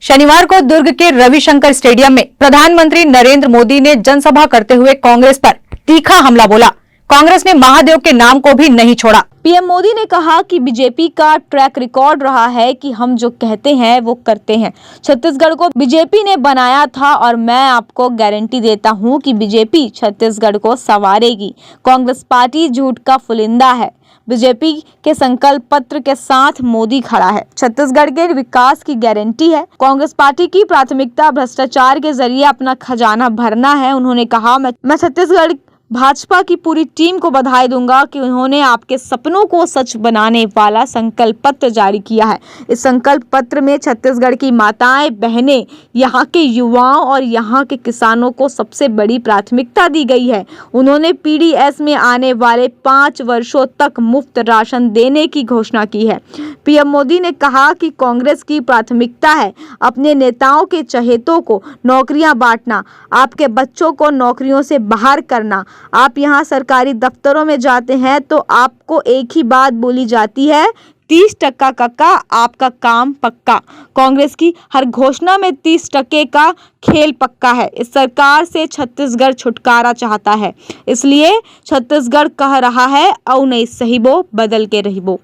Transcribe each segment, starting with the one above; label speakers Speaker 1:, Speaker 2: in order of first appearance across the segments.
Speaker 1: शनिवार को दुर्ग के रविशंकर स्टेडियम में प्रधानमंत्री नरेंद्र मोदी ने जनसभा करते हुए कांग्रेस पर तीखा हमला बोला। कांग्रेस ने महादेव के नाम को भी नहीं छोड़ा।
Speaker 2: पीएम मोदी ने कहा कि बीजेपी का ट्रैक रिकॉर्ड रहा है कि हम जो कहते हैं वो करते हैं। छत्तीसगढ़ को बीजेपी ने बनाया था और मैं आपको गारंटी देता हूं कि बीजेपी छत्तीसगढ़ को संवारेगी। कांग्रेस पार्टी झूठ का पुलिंदा है। बीजेपी के संकल्प पत्र के साथ मोदी खड़ा है। छत्तीसगढ़ के विकास की गारंटी है। कांग्रेस पार्टी की प्राथमिकता भ्रष्टाचार के जरिए अपना खजाना भरना है। उन्होंने कहा, मैं छत्तीसगढ़ भाजपा की पूरी टीम को बधाई दूंगा कि उन्होंने आपके सपनों को सच बनाने वाला संकल्प पत्र जारी किया है। इस संकल्प पत्र में छत्तीसगढ़ की माताएं, बहनें, यहाँ के युवाओं और यहाँ के किसानों को सबसे बड़ी प्राथमिकता दी गई है। उन्होंने पीडीएस में आने वाले 5 वर्षों तक मुफ्त राशन देने की घोषणा की है। पीएम मोदी ने कहा कि कांग्रेस की प्राथमिकता है अपने नेताओं के चहेतों को नौकरियां बांटना, आपके बच्चों को नौकरियों से बाहर करना। आप यहां सरकारी दफ्तरों में जाते हैं तो आपको एक ही बात बोली जाती है, 30% कक्का, आपका काम पक्का। कांग्रेस की हर घोषणा में 30% का खेल पक्का है। इस सरकार से छत्तीसगढ़ छुटकारा चाहता है, इसलिए छत्तीसगढ़ कह रहा है, औ नहीं सहीबो, बदल के रहीबो।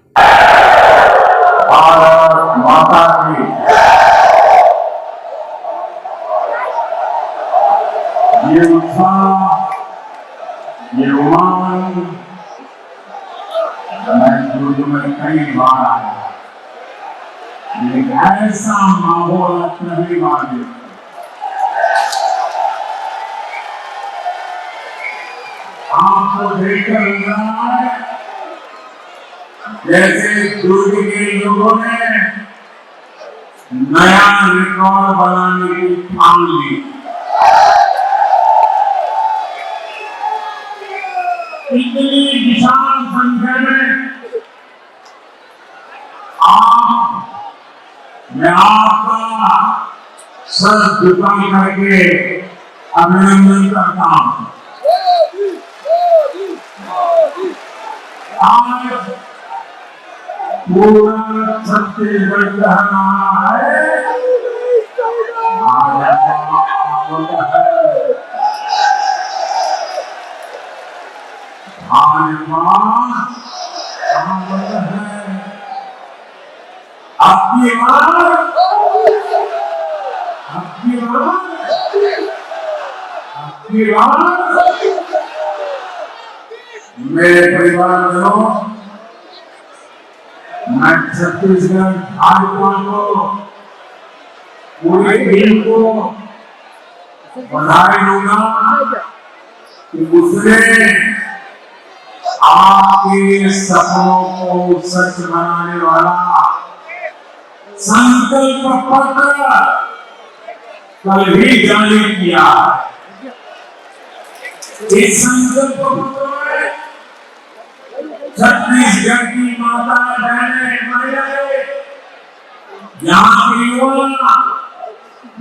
Speaker 3: माता की ये उत्साह, ये उमंग मैं दुर्ग में कई बार आया, लेकिन ऐसा माहौल पहली बार देखा। आपको देखकर लग रहा है जैसे दुर्ग के लोगों ने नया रिकॉर्ड बनाने की ठान ली। इतनी विशाल संख्या में मैं आपका सर झुका करके अभिनंदन करता हूं। आज पूरा छत्तीसगढ़ कह रहा है, मेरे परिवारजनों, मैं छत्तीसगढ़ भाजपा को, पूरी टीम को बधाई दूंगा कि उसने आपके सपनों को सच बनाने वाला संकल्प पत्र कल ही जारी किया। इस संकल्प पत्र में छत्तीसगढ़ की माता, बहनें, महिलाएं, यहाँ के युवा,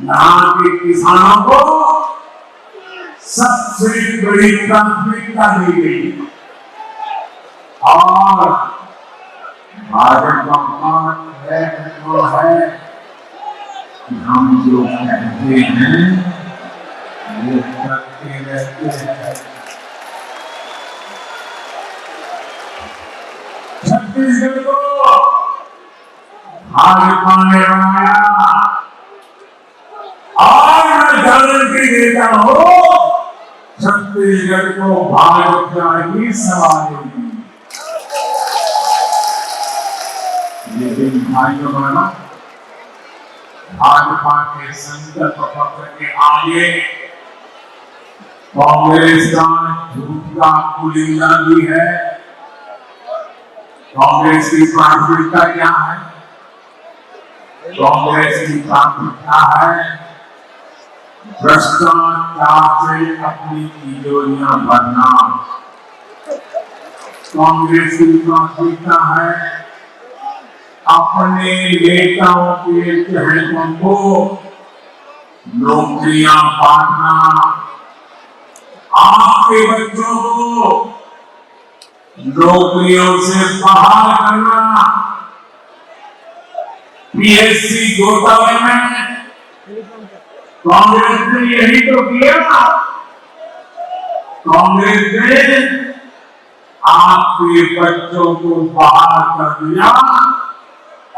Speaker 3: यहाँ के किसानों को सबसे बड़ी प्राथमिकता दी गई और भाजपा का है कि हम जो कहते हैं वो करते रहते हैं। छत्तीसगढ़ को भाजपा ने बनाया और मैं गारंटी देता हूं छत्तीसगढ़ को भाजपा ही संभालेगी। लेकिन भाइयों बहनों, भाजपा के संकल्प पत्र के आगे कांग्रेस का झूठ का पुलिंदा भी है। कांग्रेस की प्राथमिकता क्या है? कांग्रेस की प्राथमिकता है भ्रष्टाचार से अपनी तिजोरियां भरना। कांग्रेस की प्राथमिकता है अपने नेताओं के चहेतों को नौकरियां बांटना, आपके बच्चों को नौकरियों से बाहर करना, पीएससी घोटाले में कांग्रेस ने यही तो किया। कांग्रेस ने आपके बच्चों को बाहर कर दिया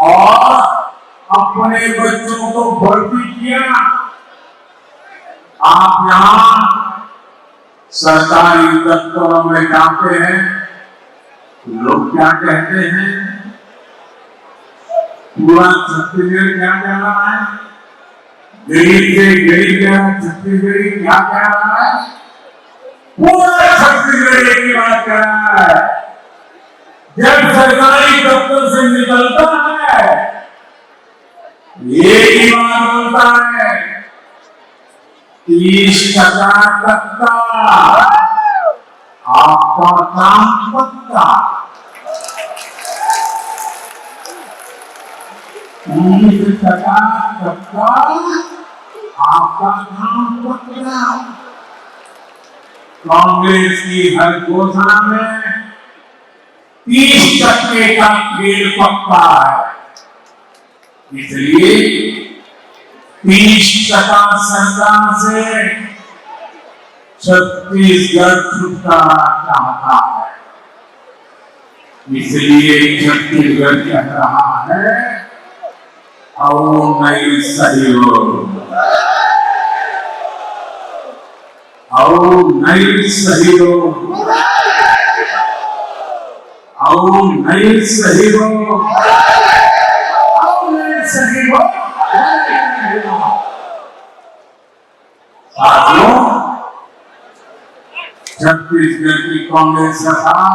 Speaker 3: और अपने बच्चों को भर्ती किया। आप यहां सरकारी दफ्तरों में जाते हैं, लोग क्या कहते हैं? पूरा छत्तीसगढ़ क्या कह रहा है? गरीब से गरीब छत्तीसगढ़ी क्या कह रहा है? पूरा छत्तीसगढ़ एक ही बात कह रहा है। जब सरकारी दफ्तर से निकलता है एक ही बात बोलता है, 30% तक का आपका काम पक्का। 30% तक का आपका काम पक्का। कांग्रेस की हर घोषणा में 30% का खेल पक्का है। इसलिए 30% सरकार से छत्तीसगढ़ छुटकारा चाहता है। इसलिए छत्तीसगढ़ कह रहा है, आओ नई सहयोग, आओ नई सहयोग, आओ नई सहयोग, आओ नई सहयोग। साथियों, छत्तीसगढ़ की कांग्रेस सरकार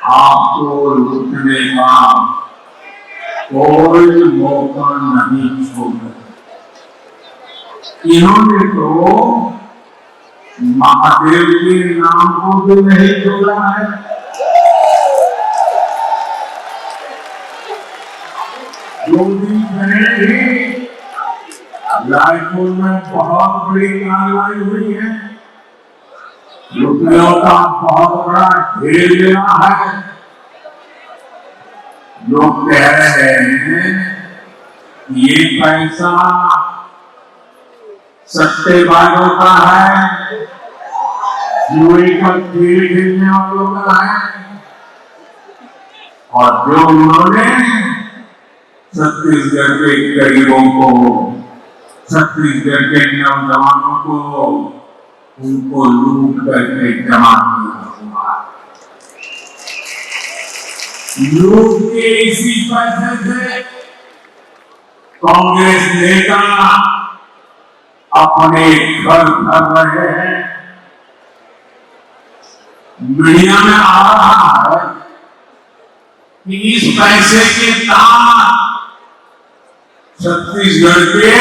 Speaker 3: आपको लूटने का कोई मौका नहीं छोड़ा। इन्होंने तो महादेव के नाम को भी नहीं छोड़ा है। दो दिन पहले ही रायपुर में बहुत बड़ी कार्रवाई हुई है। रुपयों का बहुत बड़ा ढेर लेना है। लोग कह रहे हैं ये पैसा सट्टेबाजों का है, जुए का खेल खेलने वालों का है, और जो उन्होंने छत्तीसगढ़ के गरीबों को, छत्तीसगढ़ के नौजवानों को, उनको लूट करके जमा किया हुआ। लूट के इसी पैसे से कांग्रेस नेता अपने घर कर रहे हैं। मीडिया में आ रहा है कि इस पैसे के दाम छत्तीसगढ़ के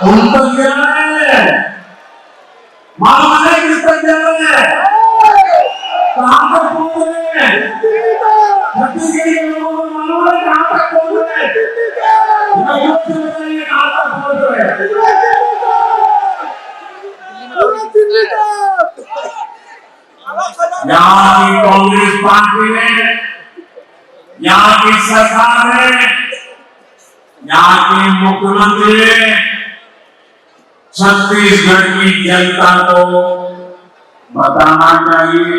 Speaker 3: उन तक जा रहे हैं। मालूम है किस तक जा रहे हैं? कहां तक पहुंच रहे हैं? छत्तीसगढ़ के लोगों को मालूम है कहां तक पहुंच रहे हैं? कहां तक पहुंच रहे हैं? यहाँ की कांग्रेस पार्टी ने, यहाँ की सरकार ने, यहाँ के मुख्यमंत्री ने छत्तीसगढ़ की जनता को बताना चाहिए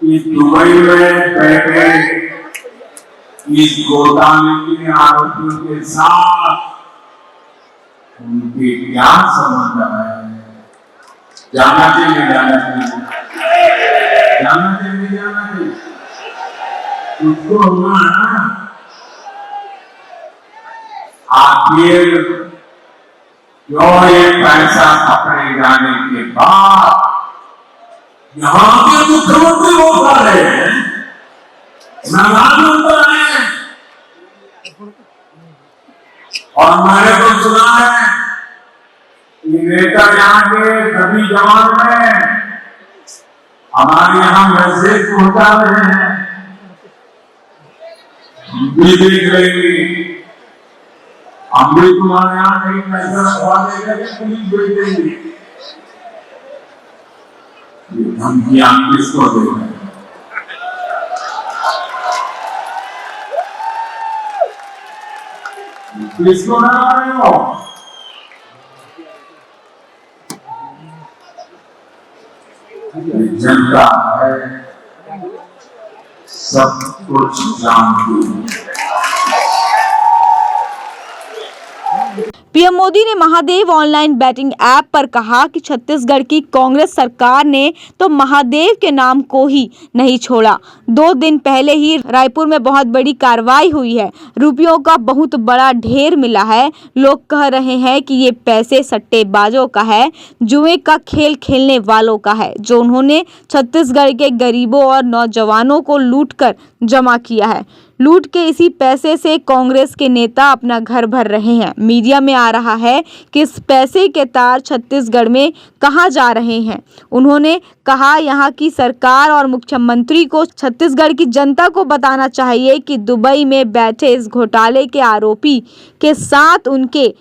Speaker 3: कि दुबई में बैठे इस घोटाले के आरोपियों के साथ उनके क्या संबंध है। जाना चाहिए, जाना चाहिए, जाना चाहिए, जाना चाहिए। उसको हमारा आखिर जो ये पैसा पकड़े जाने के बाद यहाँ के मुख्यमंत्री वो कर रहे हैं, प्रधानमंत्री हैं, और मैंने तो सुना है कि नेता यहाँ के सभी जवान में हमारे यहाँ मैसेज पहुंचा रहे हैं। भी देख लेंगे, हम भी तुम्हारे यहाँ कहीं पैसा रखवा देंगे, पुलिस भेज देंगे। धमकी आप किसको दे रहे हैं? किसको डरा रहे हो? जनता है, सब कुछ जानती है।
Speaker 2: पीएम मोदी ने महादेव ऑनलाइन बैटिंग ऐप पर कहा कि छत्तीसगढ़ की कांग्रेस सरकार ने तो महादेव के नाम को ही नहीं छोड़ा। 2 दिन पहले ही रायपुर में बहुत बड़ी कार्रवाई हुई है। रुपयों का बहुत बड़ा ढेर मिला है। लोग कह रहे हैं कि ये पैसे सट्टेबाजों का है, जुए का खेल खेलने वालों का है, जो उन्होंने छत्तीसगढ़ के गरीबों और नौजवानों को लूटकर जमा किया है। लूट के इसी पैसे से कांग्रेस के नेता अपना घर भर रहे हैं। मीडिया में आ रहा है कि इस पैसे के तार छत्तीसगढ़ में कहाँ जा रहे हैं। उन्होंने कहा यहाँ की सरकार और मुख्यमंत्री को छत्तीसगढ़ की जनता को बताना चाहिए कि दुबई में बैठे इस घोटाले के आरोपी के साथ उनके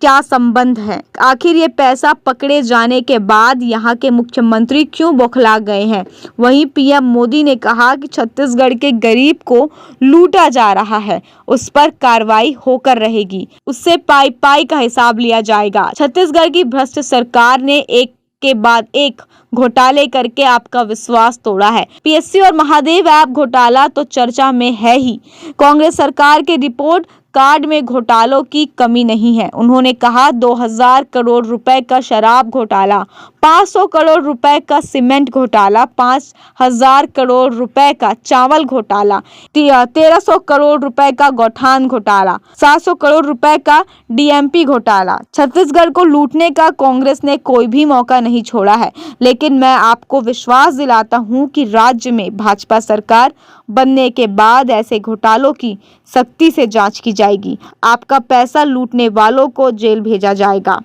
Speaker 2: क्या संबंध है। आखिर ये पैसा पकड़े जाने के बाद यहाँ के मुख्यमंत्री क्यों बौखला गए हैं। वहीं पीएम मोदी ने कहा कि छत्तीसगढ़ के गरीब को लूटा जा रहा है, उस पर कार्रवाई होकर रहेगी, उससे पाई पाई का हिसाब लिया जाएगा। छत्तीसगढ़ की भ्रष्ट सरकार ने एक के बाद एक घोटाले करके आपका विश्वास तोड़ा है। पीएससी और महादेव ऐप घोटाला तो चर्चा में है ही। कांग्रेस सरकार के रिपोर्ट कार्ड में घोटालों की कमी नहीं है। उन्होंने कहा 2000 करोड़ रुपए का शराब घोटाला, 500 करोड़ रुपए का सीमेंट घोटाला, 5000 करोड़ रुपए का चावल घोटाला, 1300 करोड़ रुपए का गौठान घोटाला, 700 करोड़ रुपए का डीएमपी घोटाला। छत्तीसगढ़ को लूटने का कांग्रेस ने कोई भी मौका नहीं छोड़ा है, लेकिन मैं आपको विश्वास दिलाता हूं कि राज्य में भाजपा सरकार बनने के बाद ऐसे घोटालों की सख्ती से जांच की जाएगी। आपका पैसा लूटने वालों को जेल भेजा जाएगा।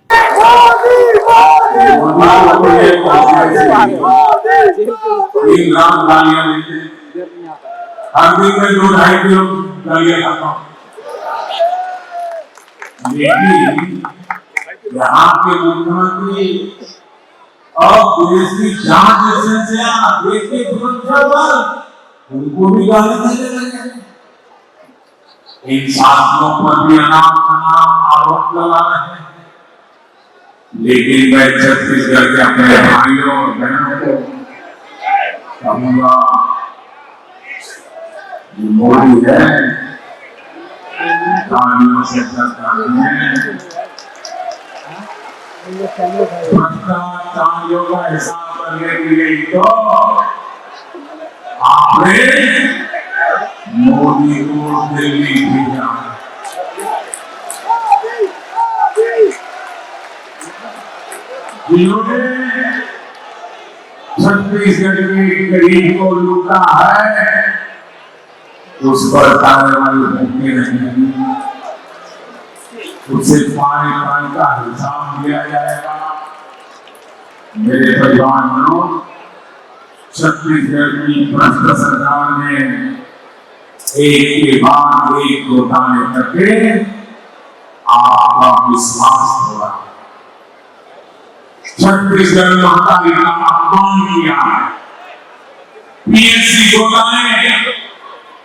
Speaker 3: हर दिन में 2-2.5 किलो गालियां खाता हूं, लेकिन यहाँ के मुख्यमंत्री और देश की जांच एजेंसियां देश के सुरक्षा उनको भी गाली देने लगे। इन साथियों पर भी अनाप आरोप लगा रहे हैं। लेकिन मैं छत्तीसगढ़ के अपने भाइयों और बहनों को कहूंगा, मोदी है गालियों से भ्रष्टाचारियों का हिसाब करने के लिए तो आपने मोदी को दिल्ली भेजा। जिन्होंने छत्तीसगढ़ के गरीब को लूटा है, उस पर कार्रवाई होती नहीं, उसे पानी पानी का हिसाब दिया जाएगा। मेरे परिवारजनों, छत्तीसगढ़ की भ्रष्ट सरकार ने एक के बाद एक घोटाले करके आपका विश्वास तोड़ा। छत्तीसगढ़ माता का अपमान किया। पीएससी घोटाले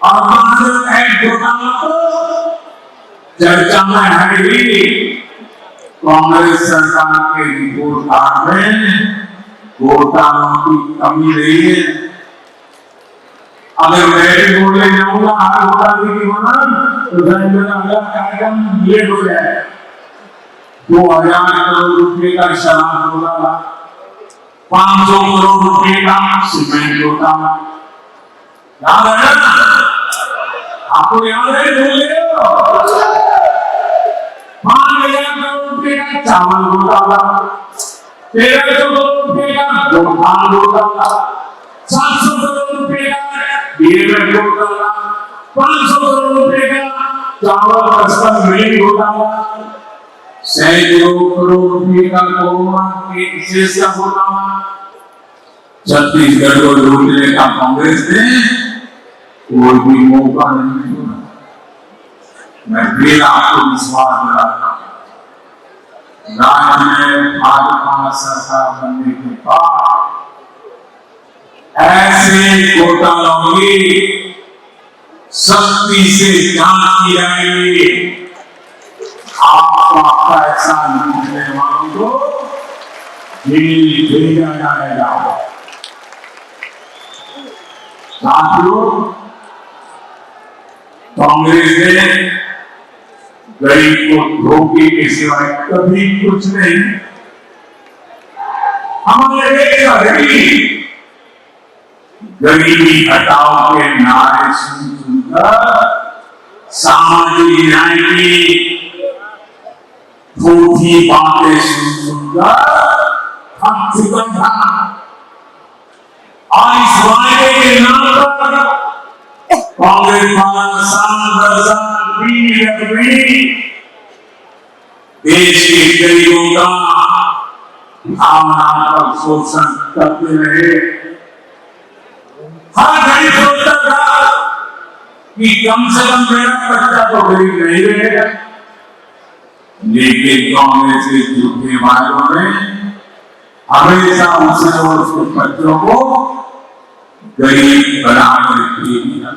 Speaker 3: और महादेव ऐप घोटाला तो चर्चा में है ही। कांग्रेस सरकार के रिपोर्ट कार्ड में घोटालों की कमी नहीं है। अगर मैं भी बोलने जाऊंगा हर घोटाले की बना तो मेरा अगला कार्यक्रम लेट हो जाए। 2000 करोड़ रुपए का शराब घोटाला, 500 करोड़ रुपए का सीमेंट घोटाला, याद है ना? आपको याद है? बोल रहे हो 5000 करोड़ रुपए का चावल घोटाला, 1300 करोड़ रुपए का गौठान घोटाला, 700 करोड़ रुपए का डीएमएफ घोटाला, 500 करोड़ रुपए का चावल कस्टम मिलिंग घोटाला, सैकड़ों करोड़ रुपए का कोरोना के केसेस का घोटाला। छत्तीसगढ़ को लूटने का कांग्रेस ने कोई भी मौका नहीं छोड़ा। मैं फिर आपको विश्वास दिलाता हूं, राज्य में भाजपा सरकार बनने के बाद ऐसे घोटालों की सख्ती से जांच की जाएगी। आपका पैसा लूटने वालों को जेल भेजा जाएगा। साथियों, कांग्रेस ने गरीब को धोखे के सिवाय कभी कुछ नहीं। हमारे देश का गरीबी हटाओ के नारे सुनकर सामाजिक न्याय की झूठी बातें सुनकर थक चुका था। और इस वायदे के नाम पर कांग्रेस द्वारा साल 2020 में देश के गरीबों का भावनात्मक शोषण करते रहे। हर गरीब सोचता था कि कम से कम मेरा बच्चा तो गरीब नहीं रहेगा, लेकिन कांग्रेस के झूठे वादों ने हमेशा उसे और उसके बच्चों को गरीब बनाकर दे दिया।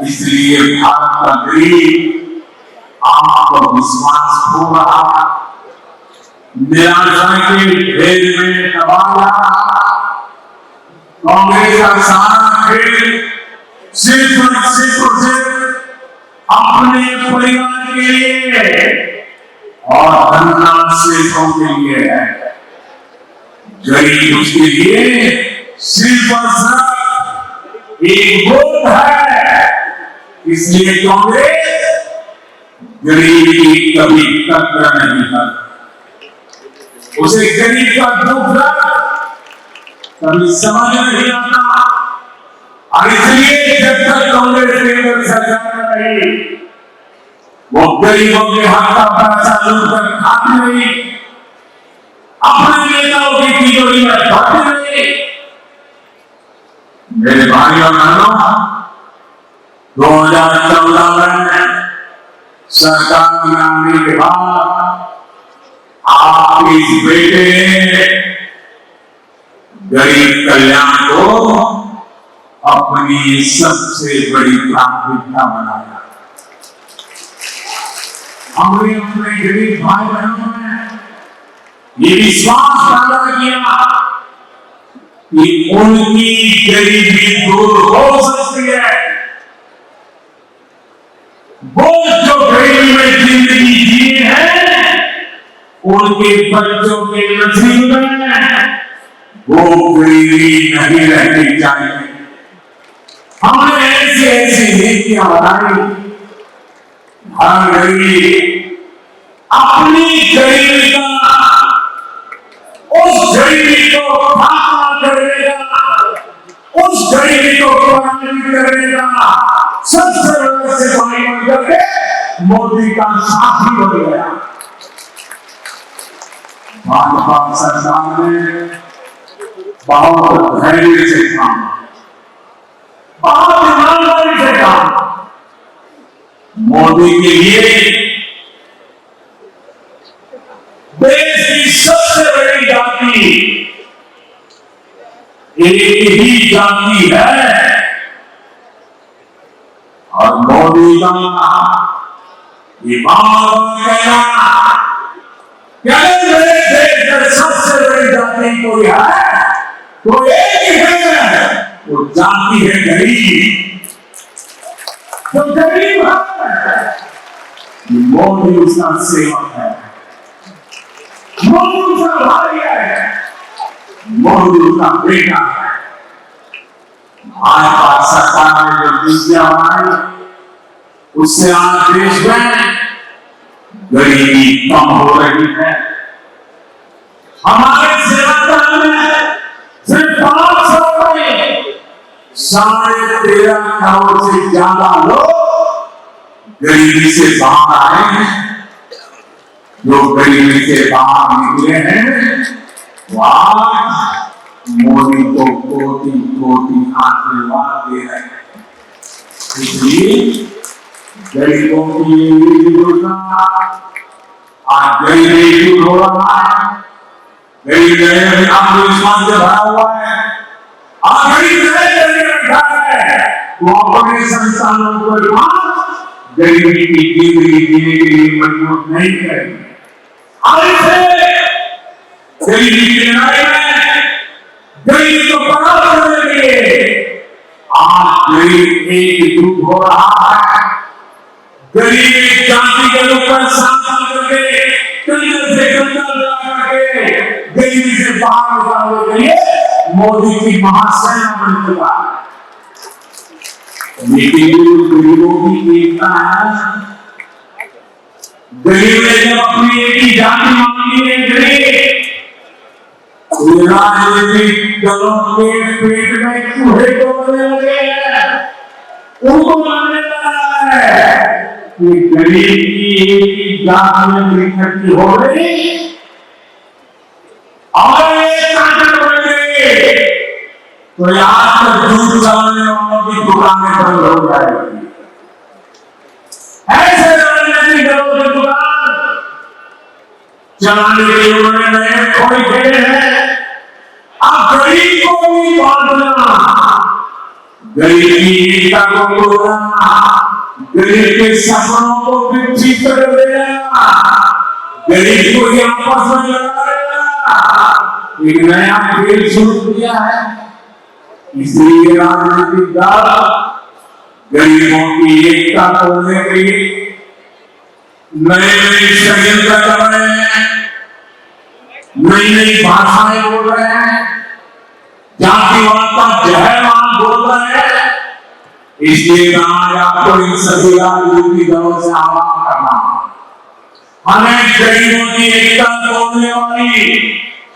Speaker 3: इसलिए भारत का गरीब आपको विश्वास खो रहा, निराशा के ढेर में दबा रहा। कांग्रेस का सारा खेल सिर्फ और सिर्फ अपने परिवार के लिए और धनराज सेठों के लिए है। गरीब उसके लिए सिर्फ और सिर्फ एक वोट है। इसलिए कांग्रेस गरीब की कभी कदर नहीं करती। उसे गरीब का दुख कभी समझ नहीं आता। और इसलिए जब तक कांग्रेस केंद्र सरकार रही, वो गरीबों के हाथ का पैसा लूटकर खाती रही, अपने नेताओं की तिजोरी में भरती रही। मेरे भाई और बहनों, 2014 में सरकार में आने के बाद आपके इस बेटे ने गरीब कल्याण को अपनी सबसे बड़ी प्राथमिकता बनाया। हमने अपने गरीब भाई बहनों में ये विश्वास पैदा किया कि उनकी गरीबी दूर हो सकती है। वो जो गरीबी में जिंदगी जिए हैं, उनके बच्चों के नसीब में वो गरीबी नहीं रहनी चाहिए। हमने ऐसी नीतियां बनाई, हर गरीब अपनी गरीबी का, उस गरीबी को खात्मा करेगा, उस गरीबी को पराजित करेगा। सबसे बड़ा सिपाही बनकर के मोदी का साथी बन गया। भाजपा सरकार ने बहुत धैर्य से काम, बहुत ईमानदारी से काम। मोदी के लिए देश की सबसे बड़ी जाति एक ही जाति है, और मोदी का ये बात कहना मेरे देश में सबसे बड़ी जाति कोई है तो एक ही है, वो जाति है गरीब। जो गरीब है मोदी उसका सेवक है, मोदी उसका भाई है, मोदी उसका बेटा है। भाजपा सरकार ने जो नीतियां बनाई, उससे आज देश में गरीबी कम हो रही है। हमारे सेवाकाल में सिर्फ 500 में 13.5 करोड़ से ज्यादा लोग गरीबी से बाहर आए हैं। जो गरीबी से बाहर निकले हैं, वो आज मोदी को कोटि आशीर्वाद दे रहे हैं। इसलिए गरीबों की योजना आज गरीबी दूर हो रहा है। गरीब में आत्मविश्वास से भरा हुआ है। गरीब वो अपने संस्थानों को गरीबी की जिंदगी जीने के लिए मजबूर नहीं करेंगे। और इसे गरीबी की लड़ाई में गरीबी को परास्त करने के लिए आज गरीब एकजुट हो रहा है। गरीब एक जाति के ऊपर शासन करके कंधे से कंधा मिला करके गरीबी से बाहर निकालने के लिए मोदी की महासेना बन चुका है। लेकिन गरीबों की एकता है। गरीब ने जब अपनी एक ही जाति मांगी है, गरीब राजनीतिक दलों के पेट में चूहे तोड़ने लगे हैं, उनको मानने लगा है कि गरीब की एक ही जात में इकट्ठी हो रही और एक ताकत बन गई तो आज तक दूध चलाने वालों की दुकानें बंद हो जाएगी। ऐसे राजनीतिक दलों की दुकान चलाने के लिए उन्होंने नए खोल खेले हैं। अब गरीब को भी बांटना, गरीब की एकता को तोड़ना, गरीब के सपनों को बिछी कर देना, गरीब को आपस में लगा देना, एक नया खेल शुरू किया है। इसलिए राजनीतिक दल गरीबों की एकता तोड़ने के लिए नए नए षड्यंत्र कर रहे हैं, नई नई भाषाएं बोल रहे हैं, जातिवाद का जहरवाद बोल रहे हैं। इसलिए आज आपको इन सभी राजनीतिक दलों से आह्वान करना, हमें गरीबों की एकता तोड़ने वाली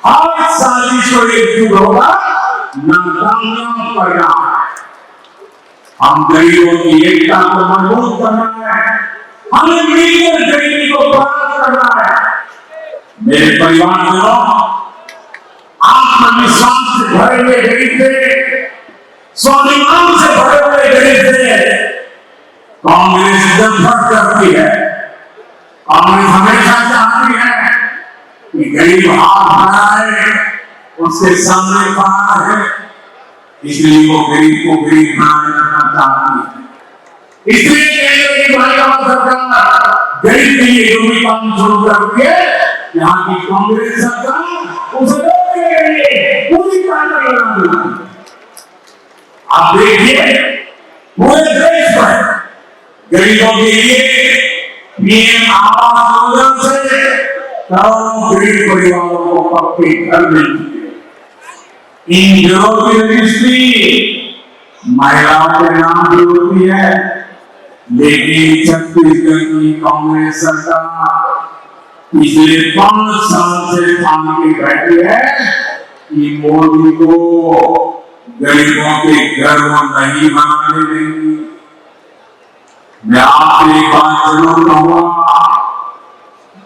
Speaker 3: हर साजिश को एकजुट होगा नाकामयाब करना है। हम गरीबों की एकता को मजबूत करना है, हमें मिलकर गरीबी को परास्त करना है। मेरे परिवारजनों, आत्मविश्वास से भरे हुए गरीब थे, स्वाभिमान से भरे हुए गरीब थे कांग्रेस नफरत करती है। कांग्रेस हमेशा चाहती है कि गरीब हाथ बढ़ाए, उसके सामने खड़ा है, इसलिए वो गरीब को गरीब बनाने करना चाहती है। इसलिए केंद्र की भाजपा सरकार गरीब के लिए जो भी काम शुरू करती है, यहाँ की कांग्रेस सरकार उसे रोकने के लिए पूरी ताकत लगाती है। आप देखिए पूरे देश में गरीबों के लिए पीएम आवास योजना से करोड़ों गरीब परिवारों को पक्के घर मिल चुके हैं। इन घरों की रजिस्ट्री महिलाओं के नाम भी होती है, लेकिन छत्तीसगढ़ की कांग्रेस सरकार पिछले 5 साल से थाम के बैठी है कि मोदी को गरीबों के घर वो नहीं बनाने देंगी। मैं आपसे एक बात जरूर कहूंगा,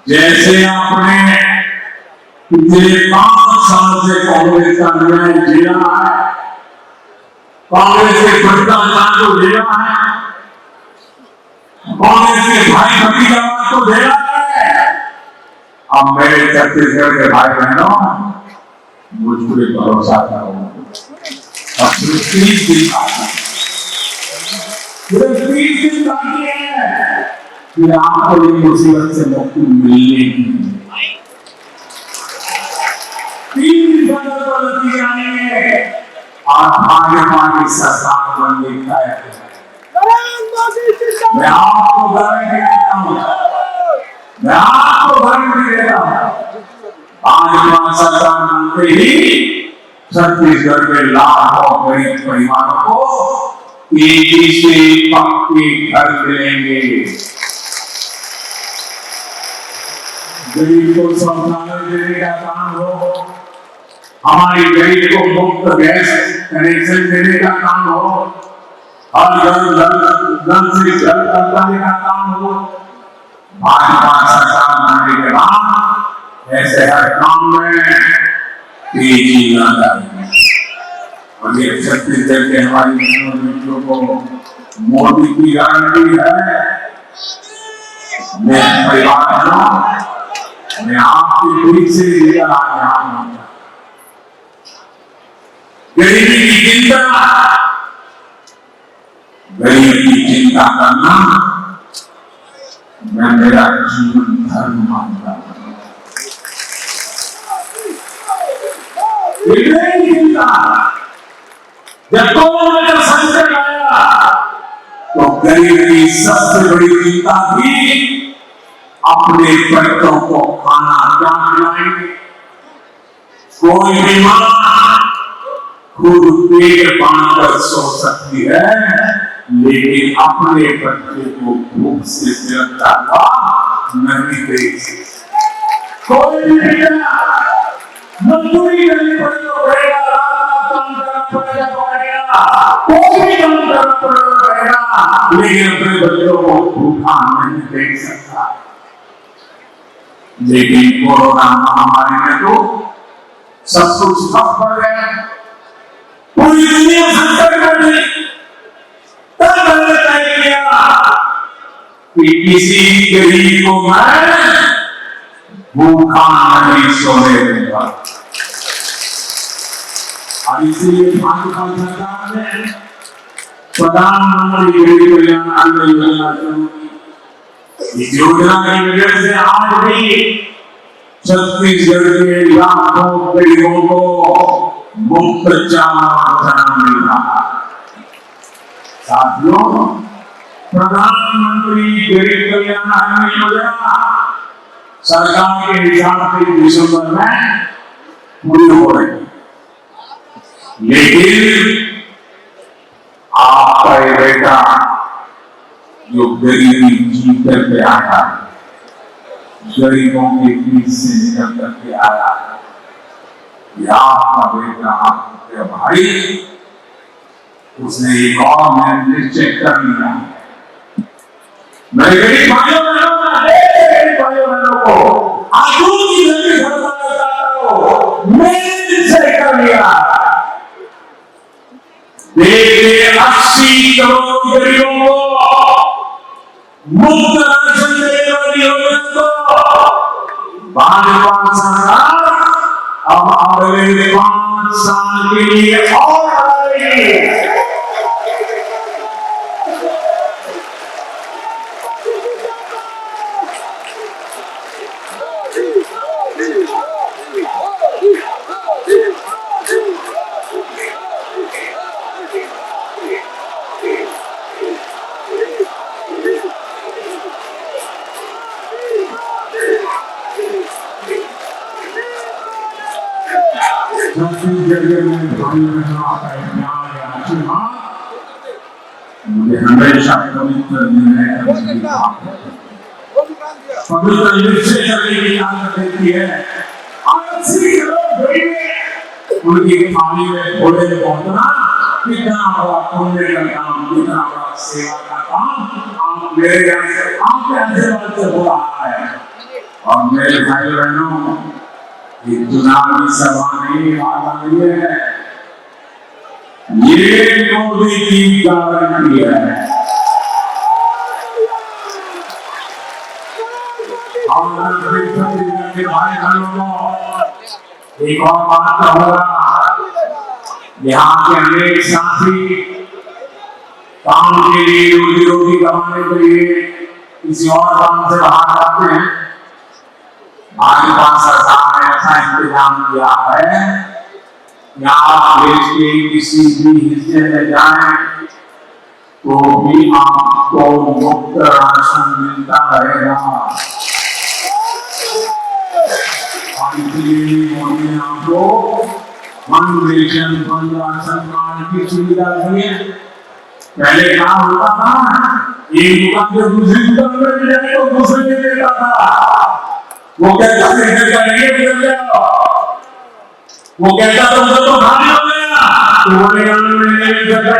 Speaker 3: जैसे आपने पिछले 5 साल से कांग्रेस का न्याय जिया है, कांग्रेस के भ्रष्टाचार को झेला है, कांग्रेस के भाई भतीजावाद को झेला है, अब मेरे छत्तीसगढ़ के भाई बहनों मुझ पर भरोसा करो। अब सिर्फ 30 दिन बाकी है कि आपको ये मुसीबत से मुक्ति मिलेगी। 3 दिन पर नतीजे आएंगे और भाजपा की सरकार बनने का है। मैं आपको गारंटी देता हूँ, मैं आपको गारंटी देता हूँ, भाजपा सरकार बनते ही छत्तीसगढ़ के लाखों गरीब परिवारों को तेजी से पक्के घर मिलेंगे। गरीब को शौचालय देने का काम हो, हमारी गरीब को मुफ्त गैस कनेक्शन देने का काम हो, हर घर से जल करने का काम हो, भाजपा सरकार बनने के बाद ऐसे हर काम में तेजी लाता है। और ये छत्तीसगढ़ के हमारी बहनों को मोदी की गारंटी है। मैं परिवार मैं आपके बीच से लेकर आ रहा हूं। गरीबी की चिंता, गरीब की चिंता करना मैं मेरा जीवन धर्म मानता हूं। जब कोरोना का संकट आया तो गरीब की सबसे बड़ी चिंता थी अपने बच्चों को खाना क्या खिलाएंगे। कोई भी मां खुद पेट बांधकर सो सकती है, लेकिन अपने बच्चे को भूख से गिरफ्ता हुआ नहीं देख सकती। कोई भी मजदूरी करनी पड़ी तो करेगा, काम करना पड़ेगा तो करेगा, कोई भी काम करना पड़ेगा, लेकिन अपने बच्चों को भूखा नहीं देख सकता। लेकिन कोरोना महामारी में तो सब कुछ ठप पड़ गया, पूरी दुनिया संकट में थी। तब मैंने तय किया कि किसी गरीब को मैं भूखा नहीं सोने दूंगा। और इसीलिए भाजपा सरकार ने प्रधानमंत्री गरीब कल्याण अन्न योजना शुरू की। इस योजना की वजह से आज भी छत्तीसगढ़ के लाखों गरीबों को मुफ्त चावल खाना मिल रहा है। साथियों, प्रधानमंत्री गरीब कल्याण अन्न योजना सरकार के हिसाब से दिसंबर में पूरी हो रही है, लेकिन आपका ये बेटा जो गरीबी जीत करके आया, गरीबों के बीच से निकल करके आया, या आपका बेटा आपके भाई, उसने एक और मैंने निश्चय कर लिया। मैं गरीब भाइयों बहनों को आजू की नदी भरना चाहता हूं, मैंने निश्चय कर लिया। देश के 80 करोड़ गरीबों को मुफ्त राशन देने वाली योजना को भाजपा सरकार अब अगले 5 साल के लिए और बढ़ाएगी। मुझे हमेशा पवित्र निर्णय करने की पवित्र निश्चय करने की आदत रहती है। उनकी थाली में घोड़े पहुंचना कितना बड़ा पुण्य का काम, कितना बड़ा सेवा का काम आप मेरे यहाँ से आपके आशीर्वाद से हो रहा है। और मेरे भाई बहनों, ये चुनावी सभा नहीं वादा नहीं है, ये मोदी की गारंटी है। और के भाई बहनों, एक और बात होगा, यहाँ के अनेक साथी काम के लिए, रोजी रोटी कमाने के लिए किसी और काम से बाहर जाते हैं। भाजपा सरकार ने ऐसा इंतजाम किया है कि आप देश के किसी भी हिस्से में जाएं तो भी आपको मुफ्त राशन मिलता रहेगा। और इसलिए मोदी ने आपको one ration one ration card की सुविधा दी है। पहले क्या होता था, एक दुकान से दूसरी दुकान में जाए तो दूसरे ने देता था, वो कहता वो कहता तो भारी हो गया, तो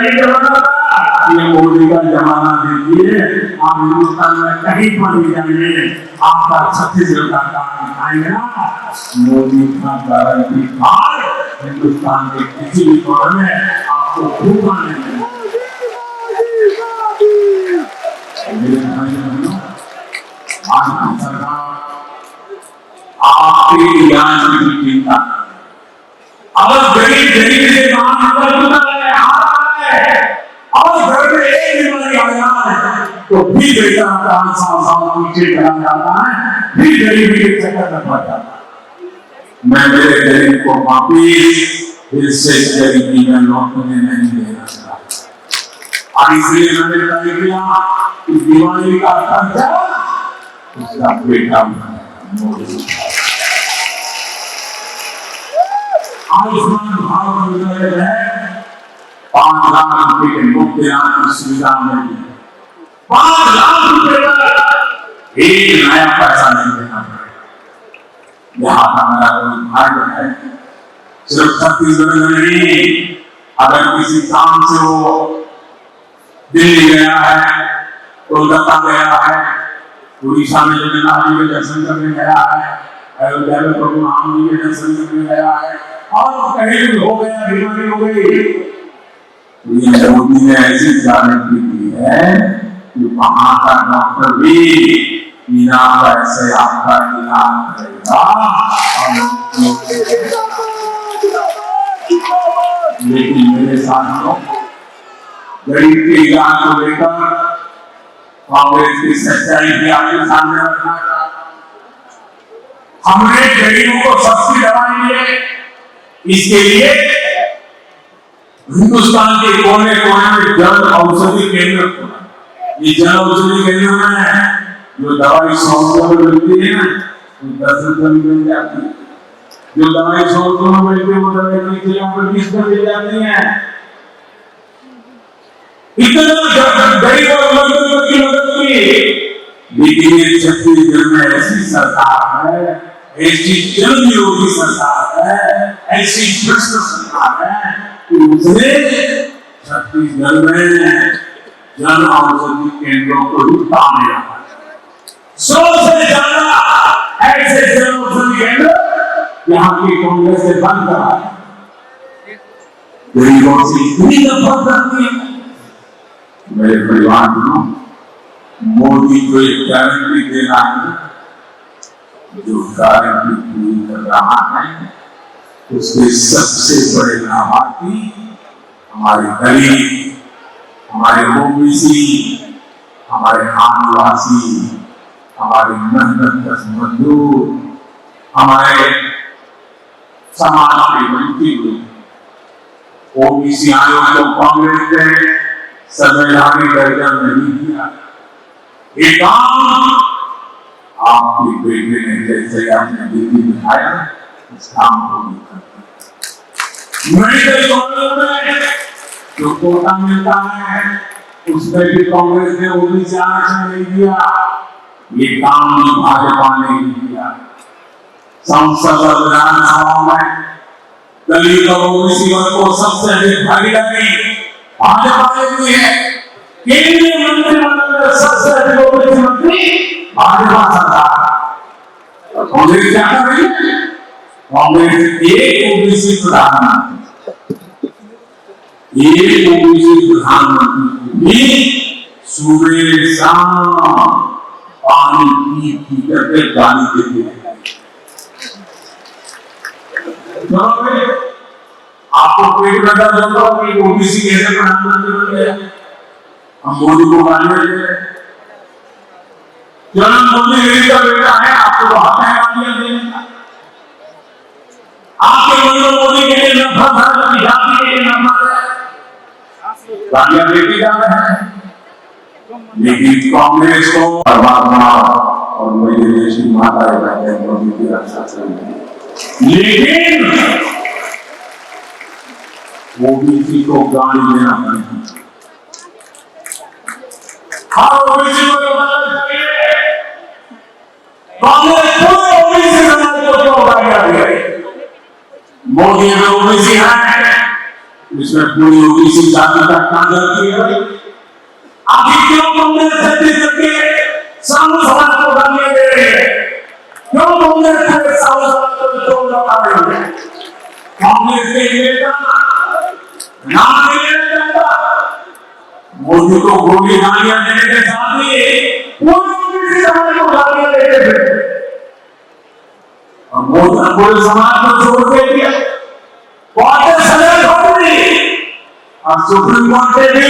Speaker 3: ये मोदी का जमाना देखिए। आप हिंदुस्तान में कहीं पर भी जाइए, आपका छत्तीसगढ़ का कार्ड दिखाएंगे ना, मोदी का गारंटी कार्ड हिंदुस्तान के किसी भी कोने में आपको भूखा नहीं। सरकार आपके इलाज की चिंता, अगर गरीब से बाहर निकल चुका है, और घर में अगर एक बीमारी आ जाए तो फिर बेटा 5 साल पीछे चला जाता है, फिर गरीबी के चक्कर में पड़ जाता है। मैं मेरे गरीब को वापिस फिर से गरीबी में लौटने नहीं देना चाहता। और इसलिए मैंने तय किया कि दिवाली का खर्चा उसका बेटा मोदी। आयुष्मान भारत योजना है 5 लाख रुपए के मुफ्त इलाज की सुविधा मिली। 5 लाख रुपए का एक नया पैसा नहीं देना पड़ेगा। यहाँ का मेरा कोई भाग्य है, सिर्फ छत्तीसगढ़ में नहीं, अगर किसी काम से वो दिल्ली गया है, कोलकाता गया है, उड़ीसा में जगन्नाथ जी के दर्शन करने गया है, अयोध्या में प्रभु राम जी के दर्शन करने गया है, और कहीं भी हो गया, बीमारी हो गई, ये मोदी ने ऐसी गारंटी दी है कि वहां का डॉक्टर भी बिना पैसे आपका इलाज करेगा। लेकिन मेरे साथियों, गरीब के इलाज को लेकर कांग्रेस की सच्चाई भी आपके सामने रखना चाहता। हमने गरीबों को सस्ती दवाई मिले, इसके लिए हिंदुस्तान के कोने कोने में जन औषधि केंद्र खोला। ये जन औषधि केंद्र में जो दवाई 100 रुपए में मिलती है ना, वो 10 रुपए में मिल जाती है। जो दवाई 100 रुपए में मिलती है, वो दवाई 20 रुपए मिल जाती है। इतना गरीब और मजदूरों की मदद की। लेकिन ये छत्तीसगढ़ में ऐसी सरकार है, ऐसी जनविरोधी सरकार है, ऐसी भ्रष्ट सरकार है कि उसने छत्तीसगढ़ में जन औषधि केंद्रों को ही ताने रखा। 100 से ज्यादा ऐसे जन औषधि केंद्र यहाँ की कांग्रेस ने बंद करा। गरीबों से इतनी नफरत करती है। मेरे परिवार में मोदी को एक गारंटी दे रहा है, जो गारंटी पूरी कर रहा है, उसके सबसे बड़े लाभार्थी हमारे गरीब, हमारे ओबीसी, हमारे आदिवासी, हमारे मेहनत मजदूर, हमारे समाज के वंचित। ओबीसी आयोग को कांग्रेस ने संवैधानिक दर्जा नहीं दिया। ये काम आपके बेटे ने जैसे आपने दीदी दिखाया, इस काम को भी करता। मेडिकल कॉलेज में जो कोटा मिलता है, उसमें भी कांग्रेस ने ओबीसी आरक्षण नहीं दिया। ये काम भी भाजपा ने नहीं किया। संसद और विधानसभा में दलित और ओबीसी वर्ग को सबसे अधिक भागीदारी भाजपा ने दी है। केंद्रीय मंत्रिमंडल में सबसे अधिक ओबीसी मंत्री भाजपा सरकार। और कांग्रेस क्या कर रही है? कांग्रेस एक ओबीसी प्रधानमंत्री, एक ओबीसी प्रधानमंत्री भी सुबह शाम पानी पी करके गाली देते हैं। आपको पेट में दर्द होता हो कि ओबीसी कैसे प्रधानमंत्री बन गया? हम मोदी को गाली देते हैं। जन्म मोदी का बेटा है, आपको तो हक है गालियां देने का। आपके मन में मोदी के लिए नफरत है, जाति के लिए नफरत है, गालियां देते जा रहे हैं। लेकिन कांग्रेस को परमात्मा और मेरे देश की माता मोदी की रक्षा करेंगे। लेकिन ओबीसी को गाली देना नहीं। हर ओबीसी को बताना चाहिए कांग्रेस को ओबीसी समाज को क्यों गालियां दे रही। मोदी में ओबीसी है, इसमें पूरी ओबीसी जाति का कांग्रेस की आखिर क्यों कांग्रेस छत्तीसगढ़ के सामू समाज को गालियां दे रही है? क्यों कांग्रेस पूरे सामू समाज को क्यों लगा रही है? कांग्रेस के नेता नाम नहीं लेना चाहता। मोदी को गोली गालियां देने के साथ ही पूरे ओबीसी समाज को गालियां देते थे। और मोदी पूरे समाज को छोड़ के दिया। कोर्ट सजा छोड़ दी और सुप्रीम कोर्ट ने भी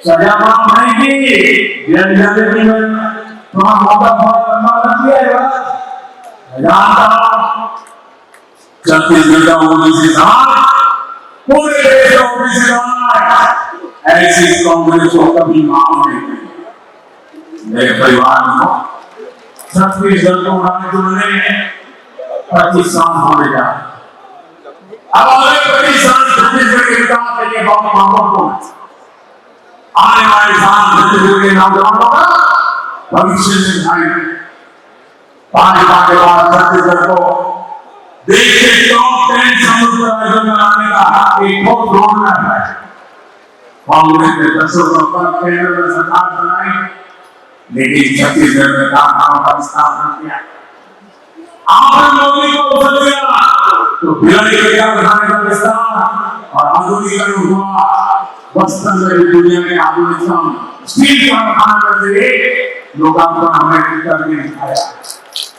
Speaker 3: सजा माफ नहीं की, जेल जाने की तुम्हारा मौका बहुत लंबा लग गया है बस। जानता छत्तीसगढ़ का ओबीसी समाज पूरे देश का ओबीसी समाज ऐसी कांग्रेस को कभी माफ नहीं करेगी। मेरे परिवार में छत्तीसगढ़ को उड़ाने जुड़ने 25 साल होने जा रहे। अब अगले 25 साल छत्तीसगढ़ के विकास के लिए बहुत महत्वपूर्ण है। आने वाले साल छत्तीसगढ़ के नौजवानों का भविष्य निर्धारित है। भाजपा के बाद छत्तीसगढ़ को देश के टॉप 10 समुद्र राज्यों में लाने का एक बहुत रोड मैप है। कांग्रेस ने 10 वर्षों केंद्र में सरकार बनाई, लेकिन छत्तीसगढ़ में कारखानों का विस्तार नहीं किया। आपने मोदी को वोट दिया तो भिलाई के कारखाने का विस्तार और आधुनिकीकरण हुआ। बस्तर में दुनिया के आधुनिकतम स्टील कारखाना में से एक लोकार्पण हमने करके दिखाया।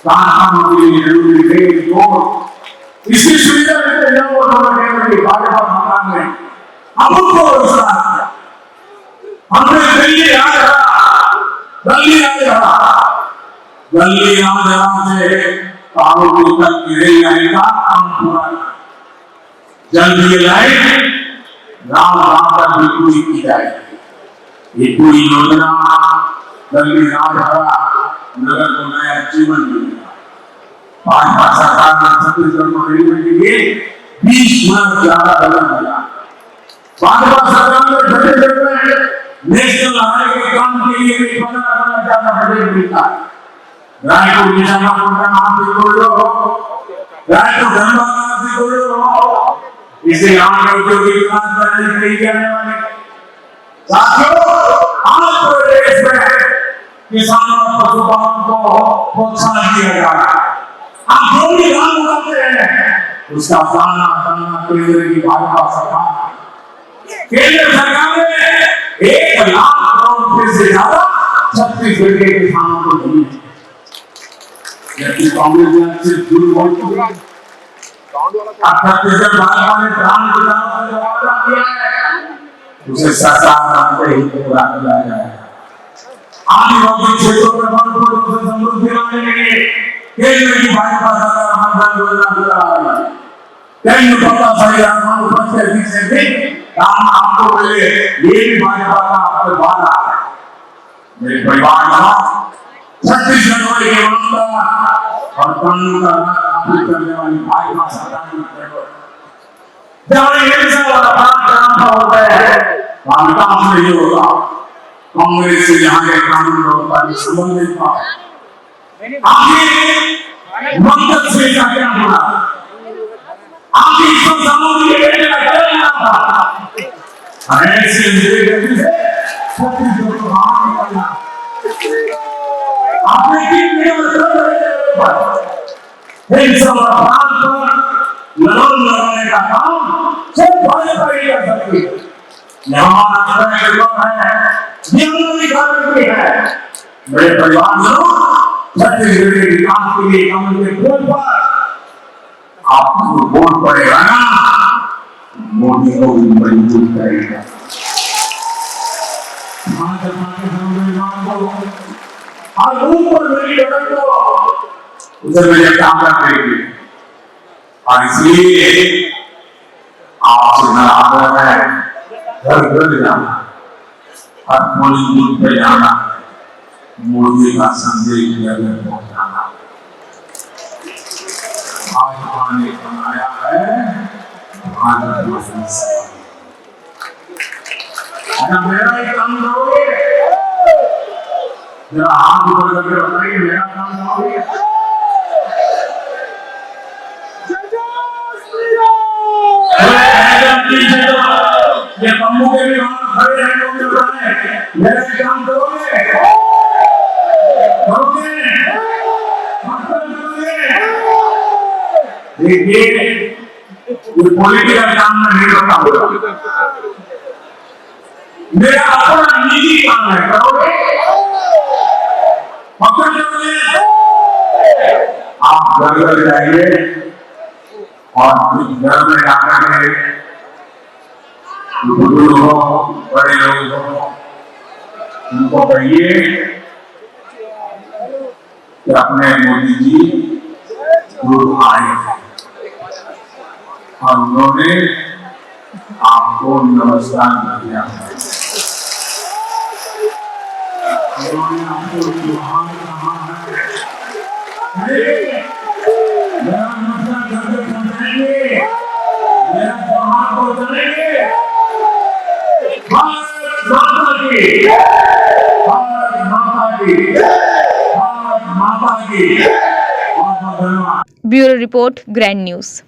Speaker 3: कारखानों के लिए जरूरी रेल रोड इसकी सुविधा देते हैं और हमारे भाजपा सरकार ने अभूतपूर्व विस्तार किया। हमने दिल्ली आ रहा, दिल्ली आ रहा से कानपुर तक की रेल लाइन का काम पूरा जल्द ये लाइन गांव तक भी पूरी की जाएगी। ये पूरी योजना दिल्ली राजहरा नगर को नया जीवन मिलेगा। भाजपा सरकार ने छत्तीसगढ़ को रेलवे के लिए 20 गुना ज्यादा बजट दिया। भाजपा सरकार ने छत्तीसगढ़ में नेशनल हाईवे के काम के लिए 15 गुना ज्यादा बजट दिया। रायपुर विशाखापट्टनम का नाम से जोड़ लो, रायपुर धनबाद से जोड़ लो, इसे यहाँ के औद्योगिक विकास करने के लिए जाने वाले साथियों, आज पूरे देश में किसानों और पशुपालन को प्रोत्साहन दिया जा रहा है। आप जो भी धान उगाते हैं उसका दाना दाना केंद्र की भाजपा सरकार, केंद्र सरकार ने 1 लाख करोड़ रुपए से ज्यादा छत्तीसगढ़ के किसानों को दिए। जबकि कांग्रेस ने अच्छे दूर बोल चुकी है। छत्तीसगढ़ भाजपा ने धान के दाम का जो वादा किया है उसे सरकार अपने ही पूरा किया जाएगा। आदिवासी क्षेत्रों में भरपूर रूप से समृद्धि लाने के लिए केंद्र की भाजपा सरकार मनधन योजना चला रही है। केंद्र पता सही आसमान ऊपर से अधिक से अधिक काम आपको मिले, ये भी भाजपा का आपको वादा है। मेरे परिवार का छत्तीसगढ़ के ईमानदार और कानून का राज स्थापित करने वाली भाजपा सरकार ने जहाँ हिंसा और अपराध कराना होता है वहाँ विकास नहीं होता। कांग्रेस से यहाँ के कानून व्यवस्था से संबंधित था। आखिर मकसद से क्या होना, आखिर सब सालों के लिए क्या करना था। ऐसे से छत्तीसगढ़ को बाहर निकालना आपने हिंसा और अपराध पर लगाम लगाने का काम सिर्फ भाजपा ही कर सकती है। हमारा है मेरे परिवार में छत्तीसगढ़ के विकास के लिए कमल के फूल पर आपको वोट पड़ेगा ना, मोदी को भी मजबूत करेगा। और ऊपर मेरी बटन को उसे मेरे काम करेगी और इसलिए आपसे मेरा आग्रह है घर घर जाना और पोलिंग बूथ पे जाना, मोदी का संदेश लेकर पहुंचाना। भाजपा ने बनाया है भारत मेरा ही काम करोगे, जरा हाथ ऊपर करके बताइए मेरा काम करोगे। ये तंबू के भी वहां खड़े हैं लोग जो हैं, मेरा काम करोगे करोगे देखिए ये पॉलिटिकल काम में नहीं होता, मेरा अपना निजी काम है, करोगे पकड़ लोगे। आप घर घर जाइए और घर में जाकर के बुजुर्ग हो बड़े लोग हो उनको कहिए कि अपने मोदी जी दूर आए और उन्होंने आपको नमस्कार किया। उन्होंने आपको जोहार कहा है। मेरा नमस्कार घर तक पहुंचाएंगे, मेरा जोहार पहुंचाएंगे। भारत माता की, भारत माता की, भारत माता की। बहुत बहुत धन्यवाद।
Speaker 2: Bureau report, grand news.